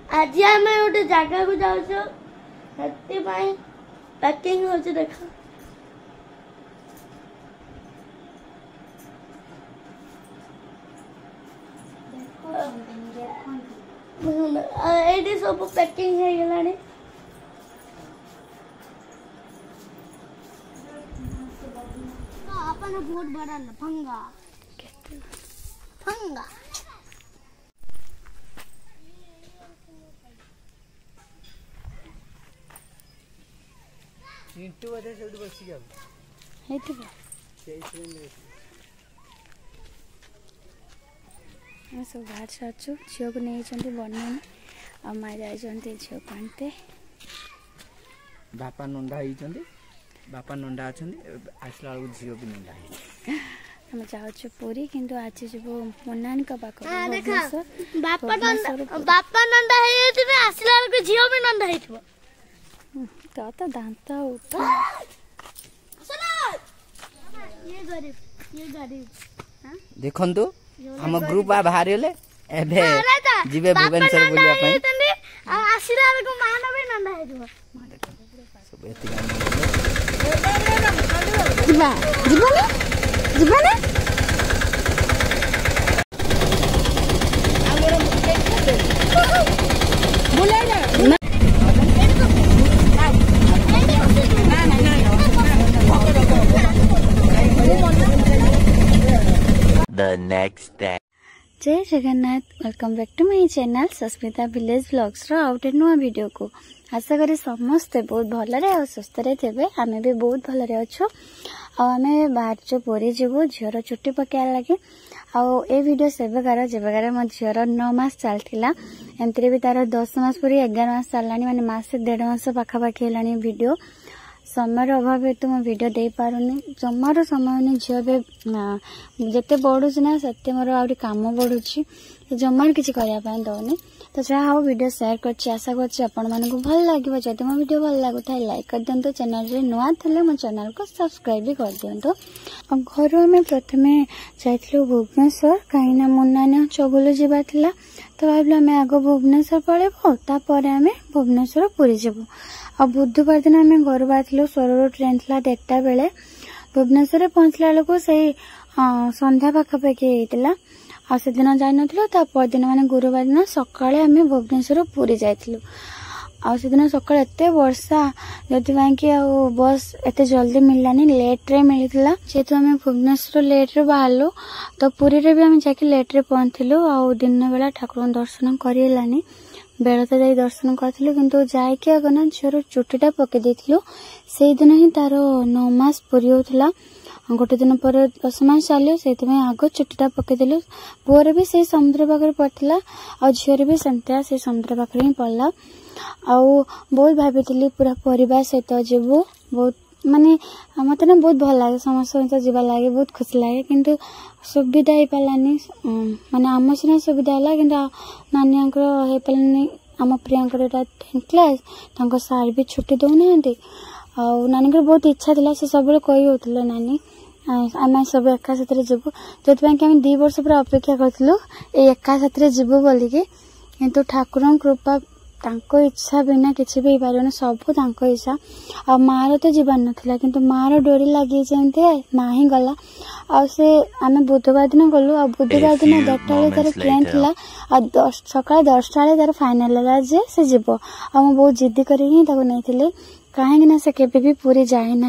आज आम गोटे जगह को जाऊँ पैकिंग हो देख ये सब पैकिंग हो गलानी बहुत बड़ा लफंगा फंगा चिंटू बोधे से बस गया सब बाहर छू झील को नहीं बनने आ माँ जा झील को आनते बापा नंदा बापा नंदा आसला बेलू झील भी नंदा हम जाऊँ पुरी किंतु आज जब मुन्नानी पाख बापा नंदा आसला बेलू झील भी नंदा तो दांत देखु हम ग्रुप बाहर गले जीवे भुवनेश्वर बुलिया आसला बेलू मान भी नंदा The next day. जय Jagannath welcome back to my channel Sasmita village vlogs रो आउट नुआ वीडियो को आशा करी समस्ते बहुत भलरे और सुस्थ थे आमे भी बहुत भलरे अच्छो आमे बाहर पुरी जीवु झीर चुट्टी पकड़ लगे आउ ए वीडियो सेबकार जेबकार मो झीर 9 मास चलता एमती भी तार 10 मास पूरी 11 मास चललानी माने मासे 1.5 मास पाखापाखि हेलानी वीडियो समय अभाव हेतु मो वीडियो दे पारुनी जमार समय नहीं झील भी जिते बढ़ुची ना से मोर आ कम बढ़ुची जमार किसी करने दौनी तो जहाँ हो वीडियो शेयर कर आशा कर भल लगे जब मो वीडियो भल लगुता लाइक कर दिंतु चैनल रे नुआ थे मो चैनल को सब्सक्राइब भी कर दिंतु घर आम प्रथम जाइलु भुवनेश्वर कहीं मुन्नानी चबुल जावा तो भाविलु आम आग भुवनेश्वर पलैबू तापर आम भुवनेश्वर पुरी जीवु आ बुधवार दिन आम घर बाहर सोर ट्रेन था 1टा बेले भुवनेश्वर पहुंचला बेलू से संध्या पाखापाखि होता आ से दिन जाइन परदिन माने गुरुवार दिन सकाळे आम भुवनेश्वर पुरी जाइलु आ से दिन सकाळे एते वर्षा जति कि बस एते जल्दी मिललानी लेट रे मिलता जेहेतु आम भुवनेश्वर लेट रे बाहरलु तो पुरी रे भी आम जाके लेट रे पहुंचलु आ दिन बेला ठाकुर दर्शन करलानी बेला तो जाई दर्शन करथिलु किंतु जायके आगना झीर चुट्टीटा पके देथिलु सेई दिन ही तार 9 मास पूरी होतला गोटे दिन पर 10 मास चलियो सेति में आगो चुट्टीटा पके देलु पुअर भी से समुद्र पाखरे पड़थिला आ झीर भी संत्या से समुद्र पाखरे ही पड़ला आ बहुत भाबिथिली पूरा परिवार सहित जीवु बहुत माने मत ना बहुत भल लगे समस्त सहित जीवा लगे बहुत खुशी लगे किंतु सुविधा हो पारानी माने आम सीना सुविधा है कि नानी हो पारानी आम प्रियांकर 10th क्लास सार भी छुट्टी दौना नानी बहुत इच्छा थी से सब कही होते नानी आम सब एका साथ जीवु जो आम 2 वर्ष पूरा अपेक्षा करूँ एका साथ जीवु बोलिकी किंतु ठाकुर कृपा तांको इच्छा बिना किसी भी पारे सबू तांको इच्छा आ मार तो जीवार नाला किंतु मार डोरी लगी माँ ही गला आसे आम बुधवार दिन गलु आ बुधवार दिन 10टा बेले तार ट्रेन थिला आ सकाळ 10टा बेले तार फाइनल है जे से जीव आ बहुत जिद्दी करी कहीं ना से केबे भी पूरी जाए ना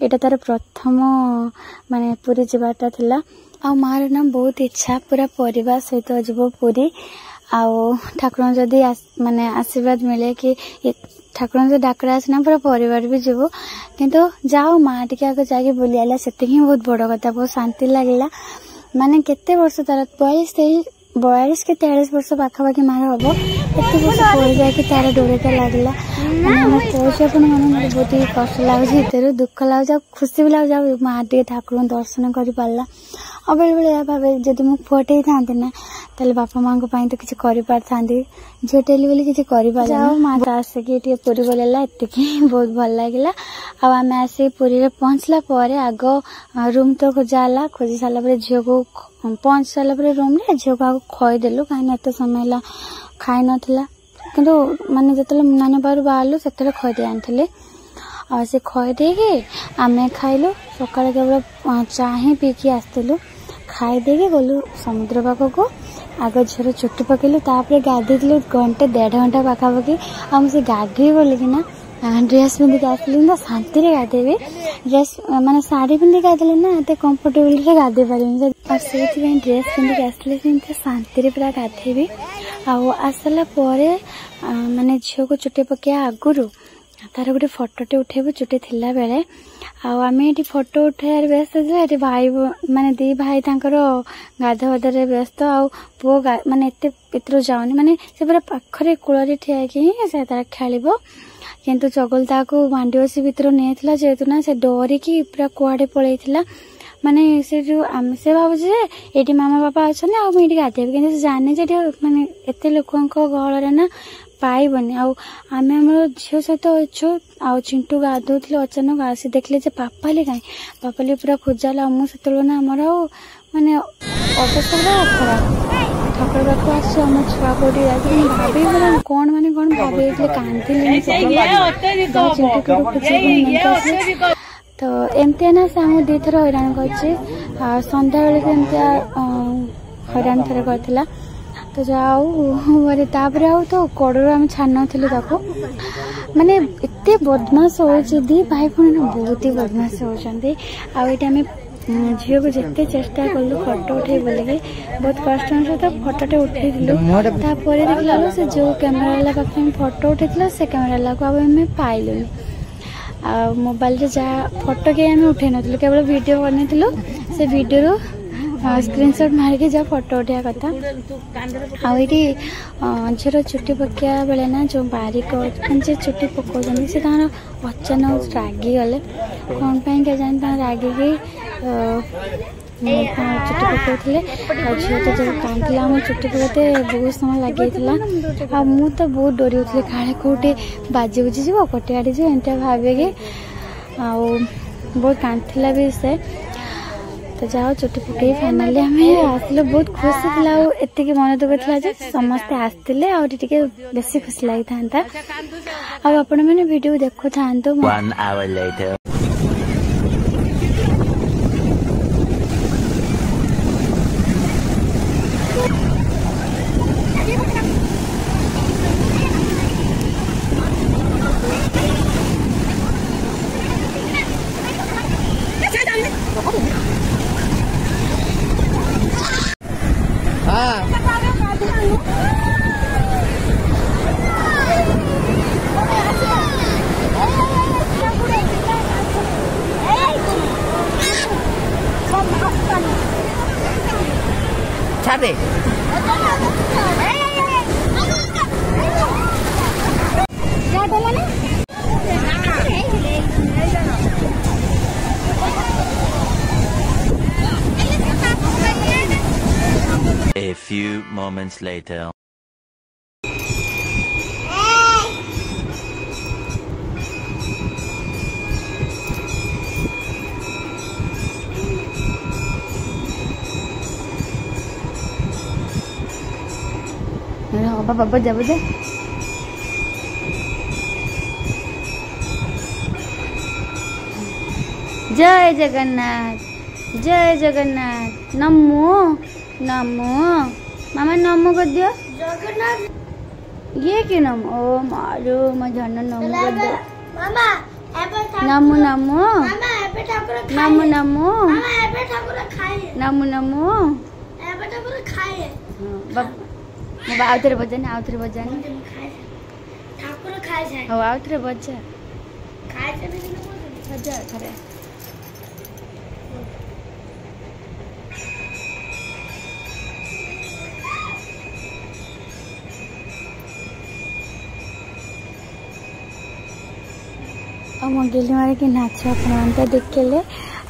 एटा तार प्रथम माने पूरी जीवाटा थिला आ मार ना बहुत इच्छा पूरा परिवार सहित जीव पूरी आउ ठाकुर जदि माने आशीर्वाद मिले कि ठाकुर जो डाकरा आसना पूरा परिवार भी जीवु किंतु जाओ माँ टी आगे जाके बुली आला से बहुत बड़ कथा बहुत शांति लगला माने केते वर्ष तार 42 के 43 वर्ष पाखापाखि मार हम एत वर्ष पर जाके तार डोरेटा लगला पहुंचा मैंने बहुत ही कष्ट लगुच दुख लगुच खुशी भी लगुच माँ टी ठाकुर दर्शन कर पारा आ बेले बेले या भावे जदि मु पुअटे था ना ताले बापा माँ को तो किसी कर झीटेली बोली किसी कर माँ तो आसिक पुरी बोलेला एतिक बहुत भल लगे आम आसिक पुरी पहुँचला आग रूम तो खोजाला खोजी सारा झील को पहुँच सारा रूम रे झील को आग खुईदेलु कहीं एत समय खाई नाला किंतु माने जतले नानी बाहर बाहरलु सेतले खई दे आनथिले आ से खई दे के आमे खाइलु सकाळे केवल चाही पी के आस्तिलु खाई दे के गलु समुद्र पाखक को आग झीर चुट्टी पकेलु तापर गाधेलु घंटे 1.5 घंटा पाखापाखि हम से गाधे गले कि ड्रेस पिंधिक आसली शांति गाधेबी ड्रेस माने साड़ी पिंधिक गाधे ना एत कंफर्टेबल रे गाधे पारे से ड्रेस पिंधिक आसले शांति पूरा गाधेबी आसला माने झील को चुट्टी पकड़ा आगुरी तार गोटे फोटोटे उठेबू चुट्टी थिला बेले आम ये फोटो उठार व्यस्त ये भाई माने दी भाई गाधवाधे व्यस्त पु माने एत जाऊनी माने से पूरा पाखरे कूल ठिया कि तार खेल किंतु चगल ताको मांडी बसी भितर नहीं जेहेतु ना से डरिकी पूरा कुआडे पलैला माने से जो से भावुचे ये मामा बापा अच्छा आगे गाधेबी कि जाने माने एत लोक गहल ना पाइबनी आम झील सहित अच्छु आ चिंटू गाधोले अचानक आसी देखले पापाली कहीं पापाली पूरा खोजाला मुझे ना आमर माने अवस्था पूरा खराब ठाकुर पाखु आस आम छुआ कोटी भाभी कौन माने कौन भाभी कांदी तो एमती ना से आम दी थर हैरान कर सन्ध्या बेले हैरान थर करथिला तो जाऊ तापर तो कड़ू आम छान ताको माने एत बदमाश हो दी भाई भूणी बहुत ही बदमाश होती आम झील को जिते चेष्टा कलु फोटो उठे बोलिए बहुत कष्ट सहित फोटोटे उठेलुपर देखला से जो कैमेरा वाला पाखे फोटो उठे से कैमेरा वाला को पाइलुनि मोबाइल जहाँ फोटो के उठे नु केवल वीडियो बनईलु से वीडियो स्क्रीनशॉट मारिक जहाँ फोटो उठा कथा आईटी झील चुट्टी पकड़ा बेले ना जो बारिक जे चुट्टी पकाउं से अचानक रागी गले कौन पाई के जानी रागिकी चुट्टी पकाउले झील तो जब कांदिला मो चुट्टी पकाते बहुत समय लगे मु तो बहुत डरी होती काले कौटे बाजी बुझी जीव कटे आड़ी जी एमती भाविकी बहुत कांदला भी से तो जाओ चुट्टी पकई फाइनाली आम आसलु बहुत खुशी थी एति मन दुख था समस्ते आसते आगे बेसी खुशी लगी था आपण मैंने वीडियो देखु था छाड़े A few moments later. बाबा बजा बजा जय जगन्नाथ नमो नमो मामा नमो कर दियो ये कि नमो ओ मारो मैं झन नमो कर दे मामा नमो नमो नमो नमो नमो नमो आउथरे बजानी ठाकुर खाए जाए हो आउथरे बजा खाए से बजा थरे गेली मारे कि नाच आप देखले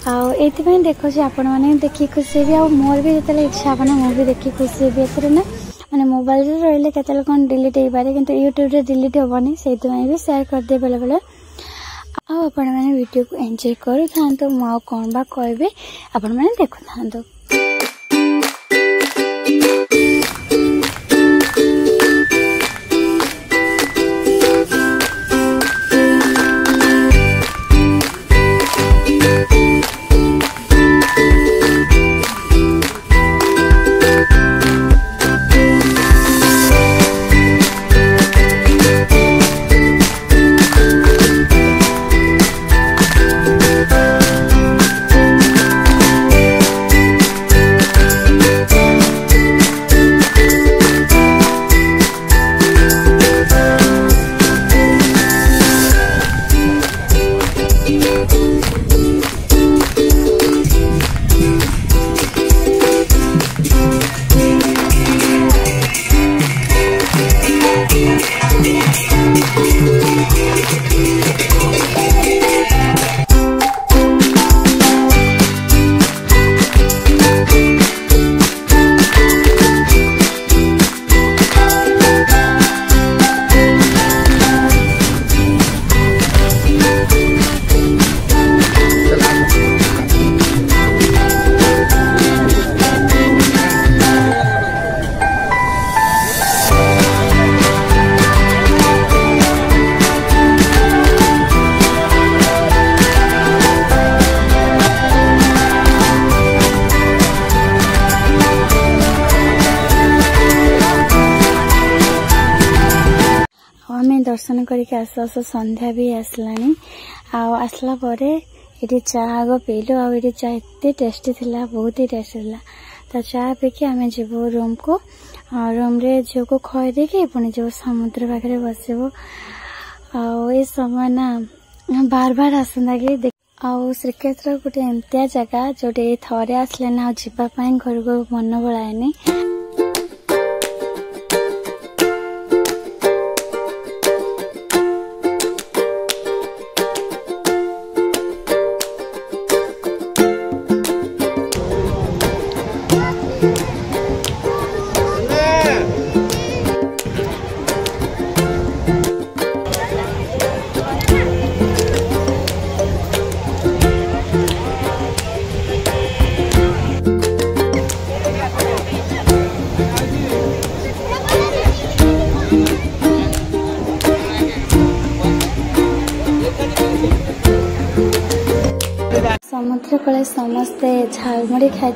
आईपाई देखुचे आपण मैंने देखी खुशी भी मोर भी जो इच्छा अपना मुझे देखी खुशी भी एथर ना मैंने मोबाइल रही के कौन डिलीट हो पारे कि यूट्यूब रे डिलीट हेनी से भी शेयर कर दे बेले बेले आपण मैंने वीडियो को एंजॉय करू था मु कौन बा कहबे आपण मैंने देखु था। आम दर्शन करके आसु आसु संध्या भी आसलानी आसला परे ये चा आग पीलु आठ चा एत टेस्टी थिला बहुत ही टेस्टी थिला तो चा पीकी आम जीवु रूम को रूम रे झील को खुआई देकी पुणी जो समुद्र पाखे बसबू आ समय ना बार बार आसंता कि आउ श्रीक्षेत्र गोटे एमतिया जगह जोटे थरे आसले ना जावाई घर को मन बड़ाएनी समुद्र कूल समस्ते झालमुड़ी खाई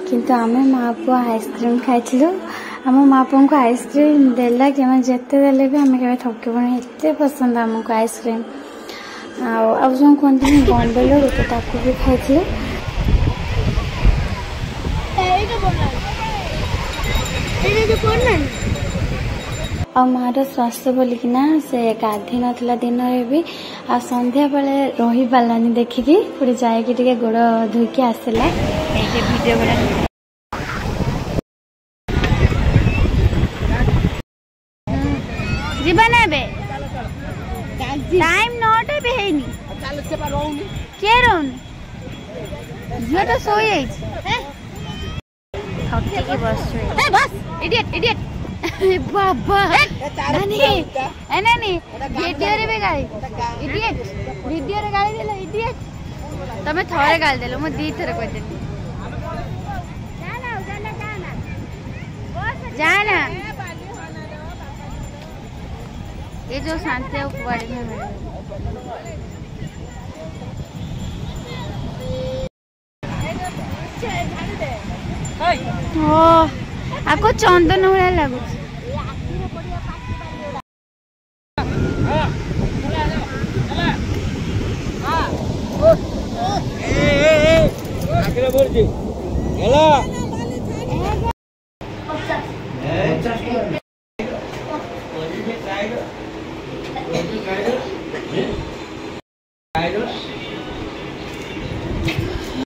किंतु आमे माँ पुआ आइसक्रीम खाई आम माँ पुआ को आइसक्रीम देला कि जिते देले भी आम के थकबुनि एत पसंद आमको आइसक्रीम आ जो कहते बम्बे गोटे ताकू भी खाई आ मार स्वास्थ्य बोलिकिना से गाधी नाला दिन भी आ संध्या बेले रही पारानी देखिकी पुणी जाइए गोड़ धोईकी आसला वीडियो जीवन टाइम 9टा भी है किए रोनी झील तो सोई बस इडियट इडियट बाबा नानी नानी वीडियो रे भी गाली इडियट वीडियो रे गाली देलो इडियट तमे थरे गाली देलो मु दी थरे कह देली जाना ये जो शांति उपवाड़ी में मिले ओ आपको चंदन भाया लगुच हेलो